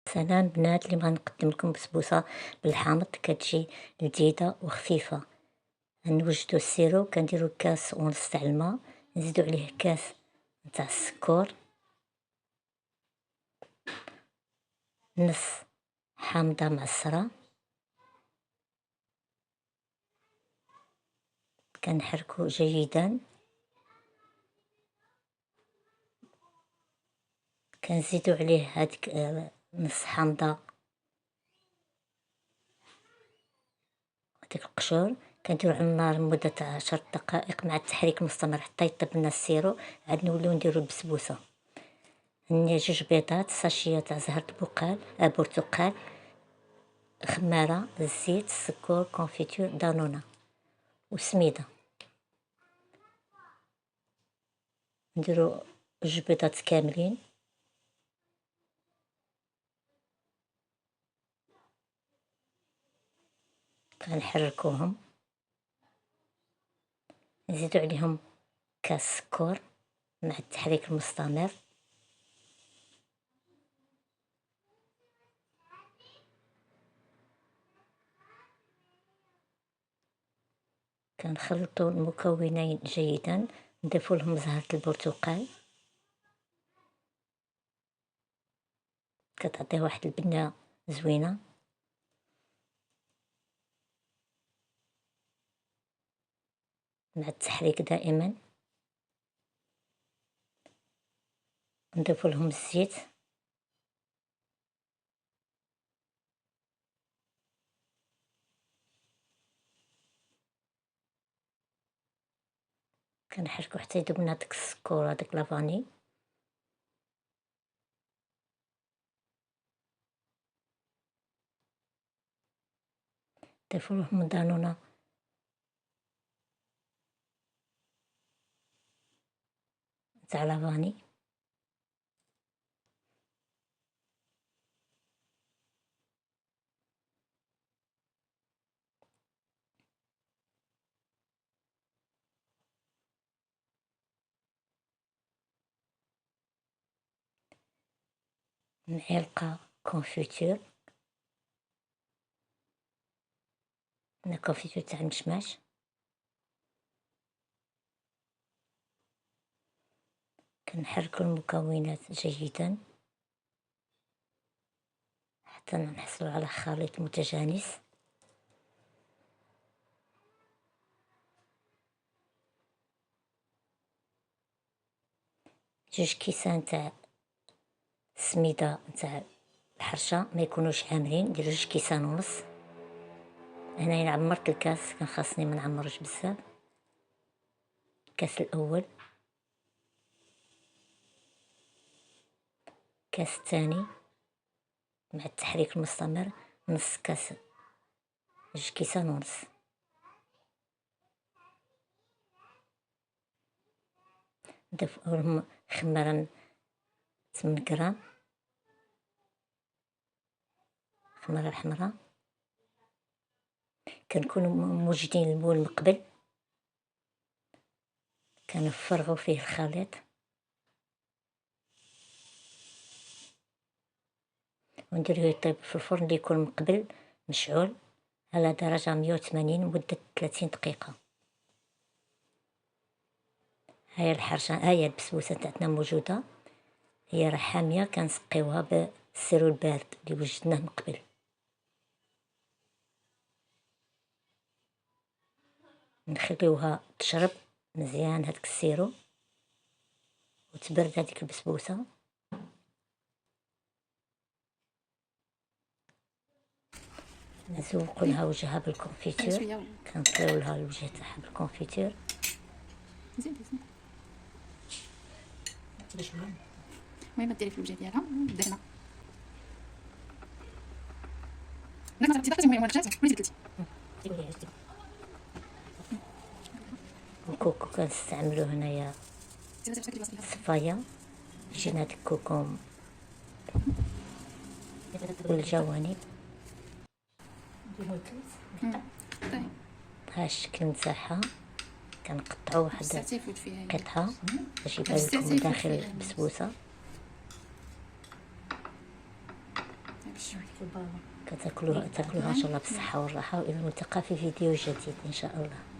سلام بنات، اليوم غنقدم لكم بسبوسه بالحامض كتجي لذيذه وخفيفه. غنوجدو السيرو، كنديرو كاس ونص تاع الماء، نزيدو عليه كاس تاع السكر، نص حامضه معصره، كنحركو جيدا، كنزيدو عليه هاديك نص حامضه هاديك القشور، كنديرو على النار لمدة 10 دقائق مع التحريك المستمر حتى يطيب لنا السيرو. عاد نوليو نديرو البسبوسه. عندنا 2 بيضات، ساشيه تاع زهر البقال برتقال، خمارة، الزيت، السكر، كونفيتور، دانونة وسميدة. نديرو 2 بيضات كاملين، كنحركوهم، نزيدو عليهم كاس سكر مع التحريك المستمر، كنخلطو المكونين جيدا، نضيفو لهم زهرة البرتقال، كتعطيه واحد البنة زوينة. مع التحريك دائما نضيفو لهم الزيت، كنحركو حتى يذوب لنا داك السكر هذاك لافاني. نضيفو لهم دانونة تاع لافاني، معلقة كونفيتور، كونفيتور تاع المشماش، كنحركو المكونات جيدا حتى نحصلو على خليط متجانس. جوج كيسان تاع السميده تاع الحرشه، ما يكونوش عامرين، ندير 2 كيسان ونص. هنايا عمرت الكاس، كان خاصني ما نعمروش بزاف. الكاس الاول، الكاس الثاني مع التحريك المستمر نص كاس، 2 كيسان ونص. نضيف لهم خمارة 8 غرام، خمارة الحمراء. كنكونو موجدين المول من قبل، كنفرغو فيه الخليط ونديروه يطيب في الفرن اللي يكون من قبل مشعول على درجة 180 مدة 30 دقيقة. هاي الحرشة، هاي البسبوسة تاعتنا موجودة، هي راه حامية، كنسقيوها بالسيرو البارد اللي وجدناه من قبل. نخليوها تشرب مزيان هاديك السيرو وتبرد هاديك البسبوسة. نزوقو لها وجهها بالكونفيتور، كنطيو لها الوجه تاعها بالكونفيتور. المهم ديري في الوجه ديالها بالدهنه. ناك ما تبقى المهم وانا وليدي قلتي الكوكو كنستعملو هنايا صفاية، يجينا هاد الكوكوم والجوانب. ها الشكل نتاعها، كنقطعو واحد قطعة باش يبان لكم داخل البسبوسة. تاكلوها ان شاء الله بالصحه والراحه، والى الملتقى في فيديو جديد ان شاء الله.